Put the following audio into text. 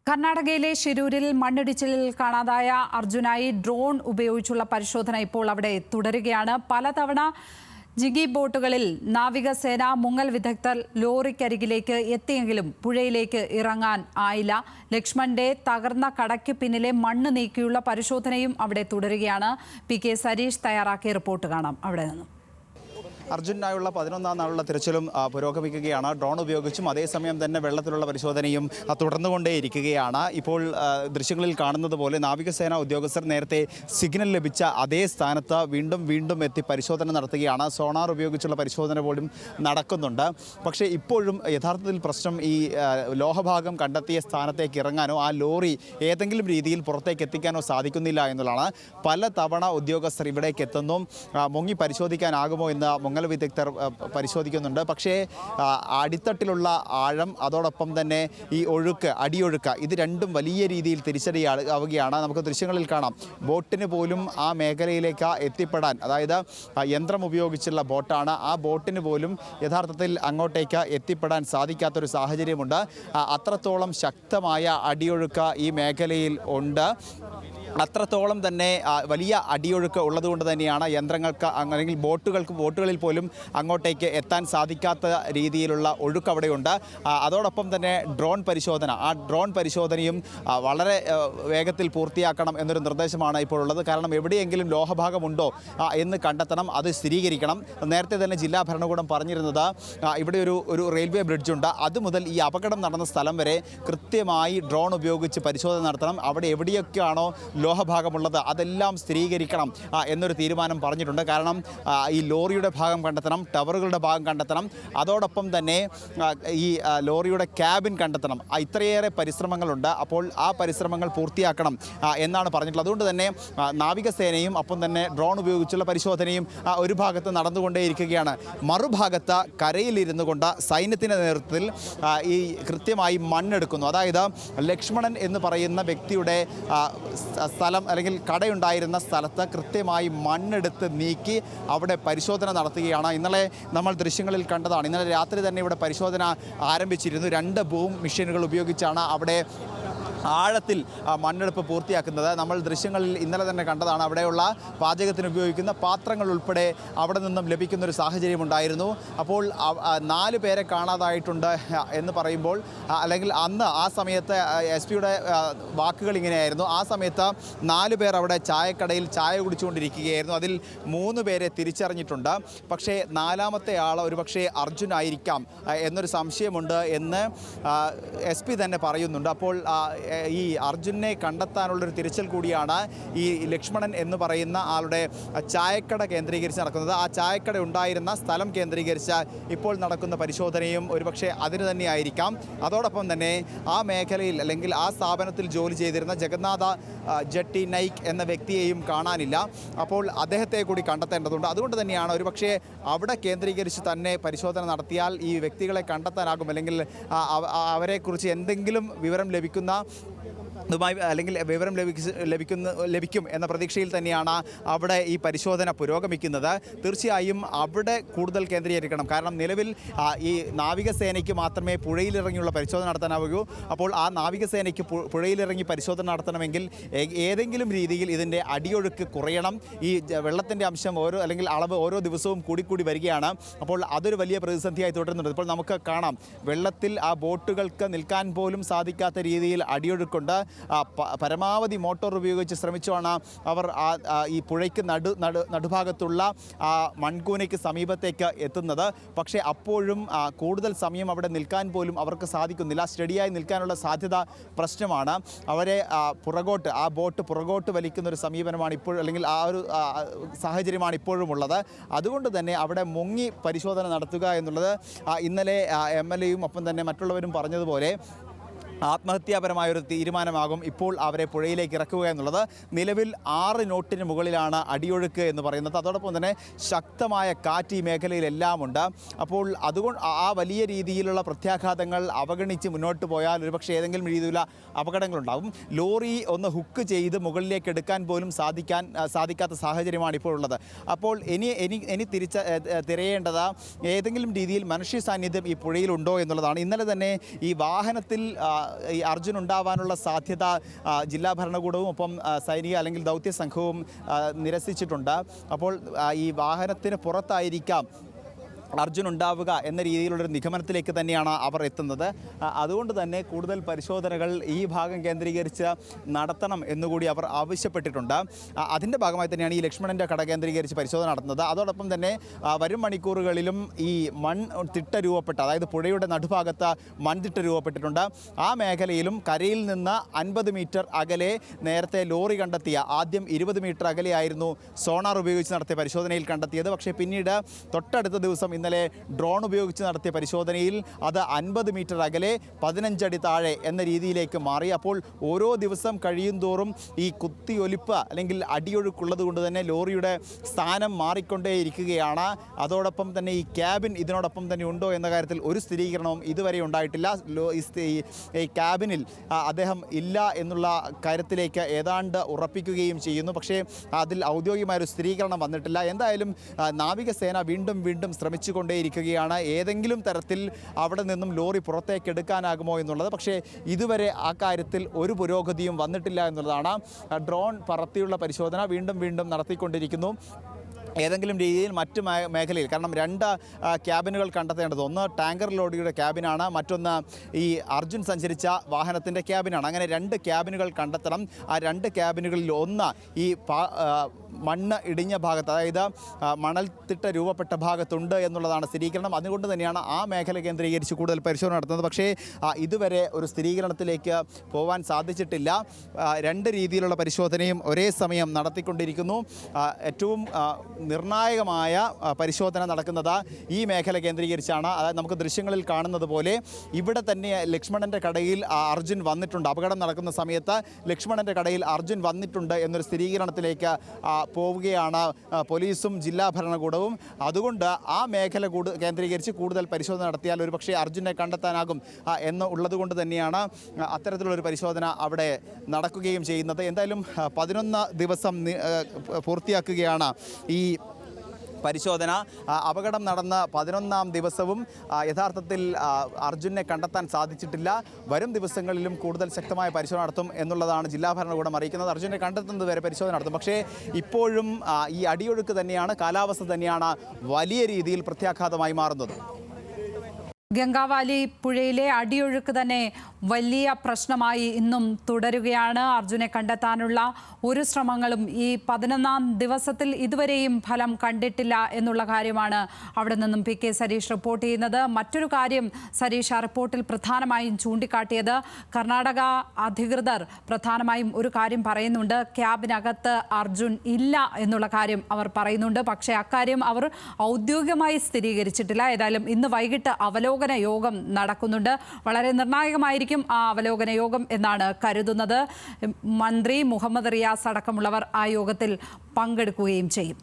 കർണാടകയിലെ ഷിരൂരിൽ മണ്ണിടിച്ചിലിൽ കാണാതായ അർജുനായി ഡ്രോൺ ഉപയോഗിച്ചുള്ള പരിശോധന ഇപ്പോൾ അവിടെ തുടരുകയാണ്. പലതവണ ജിഗി ബോട്ടുകളിൽ നാവികസേന മുങ്ങൽ വിദഗ്ധർ ലോറിക്കരികിലേക്ക് എത്തിയെങ്കിലും പുഴയിലേക്ക് ഇറങ്ങാൻ ആയില്ല. ലക്ഷ്മണന്റെ തകർന്ന കടയ്ക്ക് പിന്നിലെ മണ്ണ് നീക്കിയുള്ള പരിശോധനയും അവിടെ തുടരുകയാണ്. പി.കെ. സരീഷ് തയ്യാറാക്കിയ റിപ്പോർട്ട് കാണാം അവിടെ നിന്നും. അർജുനായുള്ള 11ാം നാളുള്ള തിരച്ചിലും പുരോഗമിക്കുകയാണ്. ഡ്രോൺ ഉപയോഗിച്ചും അതേസമയം തന്നെ വെള്ളത്തിലുള്ള പരിശോധനയും തുടർന്നുകൊണ്ടേയിരിക്കുകയാണ്. ഇപ്പോൾ ദൃശ്യങ്ങളിൽ കാണുന്നത് പോലെ നാവികസേന ഉദ്യോഗസ്ഥർ നേരത്തെ സിഗ്നൽ ലഭിച്ച അതേ സ്ഥാനത്ത് വീണ്ടും എത്തി പരിശോധന നടത്തുകയാണ്. സോണാർ ഉപയോഗിച്ചുള്ള പരിശോധന പോലും നടക്കുന്നുണ്ട്. പക്ഷേ ഇപ്പോഴും യഥാർത്ഥത്തിൽ പ്രശ്നം ഈ ലോഹഭാഗം കണ്ടെത്തിയ സ്ഥാനത്തേക്ക് ഇറങ്ങാനോ ആ ലോറി ഏതെങ്കിലും രീതിയിൽ പുറത്തേക്ക് എത്തിക്കാനോ സാധിക്കുന്നില്ല എന്നുള്ളതാണ്. പല തവണ ഉദ്യോഗസ്ഥർ ഇവിടേക്ക് എത്തുന്നു. മുങ്ങി പരിശോധിക്കാനാകുമോ എന്ന് മുങ്ങൽ വിദഗ്ധർ പരിശോധിക്കുന്നുണ്ട്. പക്ഷേ അടിത്തട്ടിലുള്ള ആഴം അതോടൊപ്പം തന്നെ ഈ അടിയൊഴുക്ക് ഇത് രണ്ടും വലിയ രീതിയിൽ തിരിച്ചടിയാവുകയാണ്. നമുക്ക് ദൃശ്യങ്ങളിൽ കാണാം. ബോട്ടിന് പോലും ആ മേഖലയിലേക്ക് എത്തിപ്പെടാൻ, അതായത് യന്ത്രം ഉപയോഗിച്ചുള്ള ബോട്ടാണ്, ആ ബോട്ടിന് പോലും യഥാർത്ഥത്തിൽ അങ്ങോട്ടേക്ക് എത്തിപ്പെടാൻ സാധിക്കാത്തൊരു സാഹചര്യമുണ്ട്. അത്രത്തോളം ശക്തമായ അടിയൊഴുക്ക് ഈ മേഖലയിൽ ഉണ്ട്. അത്രത്തോളം തന്നെ വലിയ അടിയൊഴുക്ക് ഉള്ളതുകൊണ്ട് തന്നെയാണ് യന്ത്രങ്ങൾക്ക് അല്ലെങ്കിൽ ബോട്ടുകളിൽ പോലും അങ്ങോട്ടേക്ക് എത്താൻ സാധിക്കാത്ത രീതിയിലുള്ള ഒഴുക്ക് അവിടെയുണ്ട്. അതോടൊപ്പം തന്നെ ഡ്രോൺ പരിശോധനയും വളരെ വേഗത്തിൽ പൂർത്തിയാക്കണം എന്നൊരു നിർദ്ദേശമാണ് ഇപ്പോൾ ഉള്ളത്. കാരണം എവിടെയെങ്കിലും ലോഹഭാഗമുണ്ടോ എന്ന് കണ്ടെത്തണം, അത് സ്ഥിരീകരിക്കണം. നേരത്തെ തന്നെ ജില്ലാ ഭരണകൂടം പറഞ്ഞിരുന്നത് ഇവിടെ ഒരു റെയിൽവേ ബ്രിഡ്ജുണ്ട്, അതുമുതൽ ഈ അപകടം നടന്ന സ്ഥലം വരെ കൃത്യമായി ഡ്രോൺ ഉപയോഗിച്ച് പരിശോധന നടത്തണം. അവിടെ എവിടെയൊക്കെയാണോ ലോഹഭാഗമുള്ളത് അതെല്ലാം സ്ഥിരീകരിക്കണം എന്നൊരു തീരുമാനം പറഞ്ഞിട്ടുണ്ട്. കാരണം ഈ ലോറിയുടെ ഭാഗം കണ്ടെത്തണം, ടവറുകളുടെ ഭാഗം കണ്ടെത്തണം, അതോടൊപ്പം തന്നെ ഈ ലോറിയുടെ ക്യാബിൻ കണ്ടെത്തണം. ഇത്രയേറെ പരിശ്രമങ്ങളുണ്ട്. അപ്പോൾ ആ പരിശ്രമങ്ങൾ പൂർത്തിയാക്കണം എന്നാണ് പറഞ്ഞിട്ടുള്ളത്. അതുകൊണ്ട് തന്നെ നാവികസേനയും ഒപ്പം തന്നെ ഡ്രോൺ ഉപയോഗിച്ചുള്ള പരിശോധനയും ഒരു ഭാഗത്ത് നടന്നുകൊണ്ടേയിരിക്കുകയാണ്. മറുഭാഗത്ത് കരയിലിരുന്നു കൊണ്ട് സൈന്യത്തിൻ്റെ നേതൃത്വത്തിൽ ഈ കൃത്യമായി മണ്ണെടുക്കുന്നു. അതായത് ലക്ഷ്മണൻ എന്ന് പറയുന്ന വ്യക്തിയുടെ സ്ഥലം അല്ലെങ്കിൽ കടയുണ്ടായിരുന്ന സ്ഥലത്ത് കൃത്യമായി മണ്ണെടുത്ത് നീക്കി അവിടെ പരിശോധന നടത്തുകയാണ്. ഇന്നലെ നമ്മൾ ദൃശ്യങ്ങളിൽ കണ്ടതാണ്. ഇന്നലെ രാത്രി തന്നെ ഇവിടെ പരിശോധന ആരംഭിച്ചിരുന്നു. 2 ബൂം മെഷീനുകൾ ഉപയോഗിച്ചാണ് അവിടെ ആഴത്തിൽ മണ്ണെടുപ്പ് പൂർത്തിയാക്കുന്നത്. നമ്മൾ ദൃശ്യങ്ങളിൽ ഇന്നലെ തന്നെ കണ്ടതാണ്. അവിടെയുള്ള പാചകത്തിന് ഉപയോഗിക്കുന്ന പാത്രങ്ങൾ ഉൾപ്പെടെ അവിടെ നിന്നും ലഭിക്കുന്നൊരു സാഹചര്യമുണ്ടായിരുന്നു. അപ്പോൾ 4 പേരെ കാണാതായിട്ടുണ്ട് എന്ന് പറയുമ്പോൾ, അല്ലെങ്കിൽ അന്ന് ആ സമയത്ത് SP-യുടെ വാക്കുകൾ ഇങ്ങനെയായിരുന്നു. ആ സമയത്ത് 4 പേർ അവിടെ ചായക്കടയിൽ ചായ കുടിച്ചുകൊണ്ടിരിക്കുകയായിരുന്നു. അതിൽ 3 പേരെ തിരിച്ചറിഞ്ഞിട്ടുണ്ട്. പക്ഷേ 4ാമത്തെ ആൾ ഒരുപക്ഷെ അർജുനായിരിക്കാം എന്നൊരു സംശയമുണ്ട് എന്ന് SP തന്നെ പറയുന്നുണ്ട്. അപ്പോൾ ഈ അർജുനെ കണ്ടെത്താനുള്ളൊരു തിരച്ചിൽ കൂടിയാണ് ഈ ലക്ഷ്മണൻ എന്ന് പറയുന്ന ആളുടെ ചായക്കട കേന്ദ്രീകരിച്ച് നടക്കുന്നത്. ആ ചായക്കട ഉണ്ടായിരുന്ന സ്ഥലം കേന്ദ്രീകരിച്ച് ഇപ്പോൾ നടക്കുന്ന പരിശോധനയും ഒരുപക്ഷെ അതിന് തന്നെയായിരിക്കാം. അതോടൊപ്പം തന്നെ ആ മേഖലയിൽ അല്ലെങ്കിൽ ആ സ്ഥാപനത്തിൽ ജോലി ചെയ്തിരുന്ന ജഗന്നാഥ ജട്ടി നൈക്ക് എന്ന വ്യക്തിയെയും കാണാനില്ല. അപ്പോൾ അദ്ദേഹത്തെ കൂടി കണ്ടെത്തേണ്ടതുണ്ട്. അതുകൊണ്ട് തന്നെയാണ് ഒരുപക്ഷെ അവിടെ കേന്ദ്രീകരിച്ച് തന്നെ പരിശോധന നടത്തിയാൽ ഈ വ്യക്തികളെ കണ്ടെത്താനാകും, അല്ലെങ്കിൽ അവരെക്കുറിച്ച് എന്തെങ്കിലും വിവരം അല്ലെങ്കിൽ വിവരം ലഭിക്കും എന്ന പ്രതീക്ഷയിൽ തന്നെയാണ് അവിടെ ഈ പരിശോധന പുരോഗമിക്കുന്നത്. തീർച്ചയായും അവിടെ കൂടുതൽ കേന്ദ്രീകരിക്കണം. കാരണം നിലവിൽ ഈ നാവികസേനയ്ക്ക് മാത്രമേ പുഴയിലിറങ്ങിയുള്ള പരിശോധന നടത്താനാവൂ. അപ്പോൾ ആ നാവികസേനയ്ക്ക് പുഴയിലിറങ്ങി പരിശോധന നടത്തണമെങ്കിൽ ഏതെങ്കിലും രീതിയിൽ ഇതിൻ്റെ അടിയൊഴുക്ക് കുറയണം. ഈ വെള്ളത്തിൻ്റെ അംശം അളവ് ഓരോ ദിവസവും കൂടി വരികയാണ്. അപ്പോൾ അതൊരു വലിയ പ്രതിസന്ധിയായി തുടരുന്നുണ്ട്. ഇപ്പോൾ നമുക്ക് കാണാം, വെള്ളത്തിൽ ആ ബോട്ടുകൾക്ക് നിൽക്കാൻ പോലും സാധിക്കാത്ത രീതിയിൽ അടിയൊഴുക്കുണ്ട്. പരമാവധി മോട്ടോർ ഉപയോഗിച്ച് ശ്രമിച്ചുമാണ് അവർ ഈ പുഴയ്ക്ക് നടുഭാഗത്തുള്ള മൺകൂനയ്ക്ക് സമീപത്തേക്ക് എത്തുന്നത്. പക്ഷേ അപ്പോഴും കൂടുതൽ സമയം അവിടെ നിൽക്കാൻ പോലും അവർക്ക് സാധിക്കുന്നില്ല. സ്റ്റഡിയായി നിൽക്കാനുള്ള സാധ്യത പ്രശ്നമാണ്. അവരെ ബോട്ട് പുറകോട്ട് വലിക്കുന്നൊരു സമീപനമാണ് ഇപ്പോൾ, അല്ലെങ്കിൽ ആ ഒരു സാഹചര്യമാണ് ഇപ്പോഴും ഉള്ളത്. അതുകൊണ്ട് തന്നെ അവിടെ മുങ്ങി പരിശോധന നടത്തുക എന്നുള്ളത് ഇന്നലെ MLA-യും ഒപ്പം തന്നെ മറ്റുള്ളവരും പറഞ്ഞതുപോലെ ആത്മഹത്യാപരമായൊരു തീരുമാനമാകും ഇപ്പോൾ അവരെ പുഴയിലേക്ക് ഇറക്കുക എന്നുള്ളത്. നിലവിൽ 6 നോട്ടിന് മുകളിലാണ് അടിയൊഴുക്ക് എന്ന് പറയുന്നത്. അതോടൊപ്പം തന്നെ ശക്തമായ കാറ്റ് ഈ മേഖലയിലെല്ലാം ഉണ്ട്. അപ്പോൾ അതുകൊണ്ട് ആ വലിയ രീതിയിലുള്ള പ്രത്യാഘാതങ്ങൾ അവഗണിച്ച് മുന്നോട്ട് പോയാൽ ഒരുപക്ഷെ ഏതെങ്കിലും രീതിയിലുള്ള അപകടങ്ങളുണ്ടാകും. ലോറി ഒന്ന് ഹുക്ക് ചെയ്ത് മുകളിലേക്ക് എടുക്കാൻ പോലും സാധിക്കാത്ത സാഹചര്യമാണ് ഇപ്പോൾ ഉള്ളത്. അപ്പോൾ ഇനി തിരയേണ്ടത് ഏതെങ്കിലും രീതിയിൽ മനുഷ്യ സാന്നിധ്യം ഈ പുഴയിലുണ്ടോ എന്നുള്ളതാണ്. ഇന്നലെ തന്നെ ഈ വാഹനത്തിൽ ഈ അർജുൻ ഉണ്ടാവാനുള്ള സാധ്യത ജില്ലാ ഭരണകൂടവും ഒപ്പം സൈനിക അല്ലെങ്കിൽ ദൗത്യ സംഘവും നിരസിച്ചിട്ടുണ്ട്. അപ്പോൾ ഈ വാഹനത്തിന് പുറത്തായിരിക്കാം അർജുൻ ഉണ്ടാവുക എന്ന രീതിയിലുള്ളൊരു നിഗമനത്തിലേക്ക് തന്നെയാണ് അവർ എത്തുന്നത്. അതുകൊണ്ട് തന്നെ കൂടുതൽ പരിശോധനകൾ ഈ ഭാഗം കേന്ദ്രീകരിച്ച് നടത്തണം എന്നുകൂടി അവർ ആവശ്യപ്പെട്ടിട്ടുണ്ട്. അതിൻ്റെ ഭാഗമായി തന്നെയാണ് ഈ ലക്ഷ്മണൻ്റെ കട കേന്ദ്രീകരിച്ച് പരിശോധന നടത്തുന്നത്. അതോടൊപ്പം തന്നെ വരും മണിക്കൂറുകളിലും ഈ മൺതിട്ട രൂപപ്പെട്ട, അതായത് പുഴയുടെ നടുഭാഗത്ത് മൺതിട്ട രൂപപ്പെട്ടിട്ടുണ്ട്. ആ മേഖലയിലും കരയിൽ നിന്ന് 50 മീറ്റർ അകലെ നേരത്തെ ലോറി കണ്ടെത്തിയ, ആദ്യം 20 മീറ്റർ അകലെയായിരുന്നു സോണാർ ഉപയോഗിച്ച് നടത്തിയ പരിശോധനയിൽ കണ്ടെത്തിയത്. പക്ഷേ പിന്നീട് തൊട്ടടുത്ത ദിവസം ഇന്നലെ ഡ്രോൺ ഉപയോഗിച്ച് നടത്തിയ പരിശോധനയിൽ അത് 50 മീറ്റർ അകലെ 15 അടി താഴെ എന്ന രീതിയിലേക്ക് മാറി. അപ്പോൾ ഓരോ ദിവസം കഴിയും തോറും ഈ കുത്തിയൊലിപ്പ് അല്ലെങ്കിൽ അടിയൊഴുക്കുള്ളത് കൊണ്ട് തന്നെ ലോറിയുടെ സ്ഥാനം മാറിക്കൊണ്ടേയിരിക്കുകയാണ്. അതോടൊപ്പം തന്നെ ഈ ക്യാബിൻ ഇതിനോടൊപ്പം തന്നെ ഉണ്ടോ എന്ന കാര്യത്തിൽ ഒരു സ്ഥിരീകരണവും ഇതുവരെ ഉണ്ടായിട്ടില്ല. ഈ ക്യാബിനിൽ അദ്ദേഹം ഇല്ല എന്നുള്ള കാര്യത്തിലേക്ക് ഏതാണ്ട് ഉറപ്പിക്കുകയും ചെയ്യുന്നു. പക്ഷേ അതിൽ ഔദ്യോഗികമായൊരു സ്ഥിരീകരണം വന്നിട്ടില്ല. എന്തായാലും നാവികസേന വീണ്ടും ശ്രമിച്ചുകൊണ്ടേയിരിക്കുകയാണ് ഏതെങ്കിലും തരത്തിൽ അവിടെ നിന്നും ലോറി പുറത്തേക്ക് എടുക്കാനാകുമോ എന്നുള്ളത്. പക്ഷേ ഇതുവരെ ആ കാര്യത്തിൽ ഒരു പുരോഗതിയും വന്നിട്ടില്ല എന്നുള്ളതാണ്. ഡ്രോൺ പറത്തിയുള്ള പരിശോധന വീണ്ടും നടത്തിക്കൊണ്ടിരിക്കുന്നു. ഏതെങ്കിലും രീതിയിൽ മറ്റ് മേഖലയിൽ, കാരണം 2 ക്യാബിനുകൾ കണ്ടെത്തേണ്ടത്, ഒന്ന് ടാങ്കർ ലോറിയുടെ ക്യാബിനാണ്, മറ്റൊന്ന് ഈ അർജുൻ സഞ്ചരിച്ച വാഹനത്തിൻ്റെ ക്യാബിനാണ്. അങ്ങനെ 2 ക്യാബിനുകൾ കണ്ടെത്തണം. ആ 2 ക്യാബിനുകളിൽ ഒന്ന് ഈ മണ്ണ് ഇടിഞ്ഞ ഭാഗത്ത്, അതായത് മണൽത്തിട്ട രൂപപ്പെട്ട ഭാഗത്തുണ്ട് എന്നുള്ളതാണ് സ്ഥിരീകരണം. അതുകൊണ്ട് തന്നെയാണ് ആ മേഖല കേന്ദ്രീകരിച്ച് കൂടുതൽ പരിശോധന നടത്തുന്നത്. പക്ഷേ ഇതുവരെ ഒരു സ്ഥിരീകരണത്തിലേക്ക് പോകാൻ സാധിച്ചിട്ടില്ല. 2 രീതിയിലുള്ള പരിശോധനയും ഒരേ സമയം നടത്തിക്കൊണ്ടിരിക്കുന്നു. ഏറ്റവും നിർണായകമായ പരിശോധന നടക്കുന്നത് ഈ മേഖല കേന്ദ്രീകരിച്ചാണ്. അതായത് നമുക്ക് ദൃശ്യങ്ങളിൽ കാണുന്നത് പോലെ ഇവിടെ തന്നെ ലക്ഷ്മണൻ്റെ കടയിൽ അർജുൻ വന്നിട്ടുണ്ട്. അപകടം നടക്കുന്ന സമയത്ത് ലക്ഷ്മണൻ്റെ കടയിൽ അർജുൻ വന്നിട്ടുണ്ട് എന്നൊരു സ്ഥിരീകരണത്തിലേക്ക് പോവുകയാണ് പോലീസും ജില്ലാ ഭരണകൂടവും. അതുകൊണ്ട് ആ മേഖല കേന്ദ്രീകരിച്ച് കൂടുതൽ പരിശോധന നടത്തിയാൽ ഒരു പക്ഷേ അർജുനെ കണ്ടെത്താനാകും എന്ന് ഉള്ളതുകൊണ്ട് തന്നെയാണ് അത്തരത്തിലുള്ളൊരു പരിശോധന അവിടെ നടക്കുകയും ചെയ്യുന്നത്. എന്തായാലും 11 ദിവസം പൂർത്തിയാക്കുകയാണ് ഈ പരിശോധന. അപകടം നടന്ന 11ാം ദിവസവും യഥാർത്ഥത്തിൽ അർജുനെ കണ്ടെത്താൻ സാധിച്ചിട്ടില്ല. വരും ദിവസങ്ങളിലും കൂടുതൽ ശക്തമായ പരിശോധന നടത്തും എന്നുള്ളതാണ് ജില്ലാ ഭരണകൂടം അറിയിക്കുന്നത്. അർജുനെ കണ്ടെത്തുന്നത് വരെ പരിശോധന നടത്തും. പക്ഷേ ഇപ്പോഴും ഈ അടിയൊഴുക്ക് തന്നെയാണ്, കാലാവസ്ഥ തന്നെയാണ് വലിയ രീതിയിൽ പ്രത്യാഘാതമായി മാറുന്നത്. ഗംഗാവാലി പുഴയിലെ അടിയൊഴുക്ക് തന്നെ വലിയ പ്രശ്നമായി ഇന്നും തുടരുകയാണ്. അർജുനെ കണ്ടെത്താനുള്ള ഒരു ശ്രമങ്ങളും ഈ 11ാം ദിവസത്തിൽ ഇതുവരെയും ഫലം കണ്ടിട്ടില്ല എന്നുള്ള കാര്യമാണ് അവിടെ നിന്നും പി കെ സരീഷ് റിപ്പോർട്ട് ചെയ്യുന്നത്. മറ്റൊരു കാര്യം സരീഷ് ആ റിപ്പോർട്ടിൽ പ്രധാനമായും ചൂണ്ടിക്കാട്ടിയത്, കർണാടക അധികൃതർ പ്രധാനമായും ഒരു കാര്യം പറയുന്നുണ്ട്, ക്യാബിനകത്ത് അർജുൻ ഇല്ല എന്നുള്ള കാര്യം അവർ പറയുന്നുണ്ട്. പക്ഷേ അക്കാര്യം അവർ ഔദ്യോഗികമായി സ്ഥിരീകരിച്ചിട്ടില്ല. ഏതായാലും ഇന്ന് വൈകിട്ട് അവലോകന യോഗം നടക്കുന്നുണ്ട്. വളരെ നിർണായകമായിരിക്കും ആ അവലോകന യോഗം എന്നാണ് കരുതുന്നത്. മന്ത്രി മുഹമ്മദ് റിയാസ് അടക്കമുള്ളവർ ആ യോഗത്തിൽ പങ്കെടുക്കുകയും ചെയ്യും.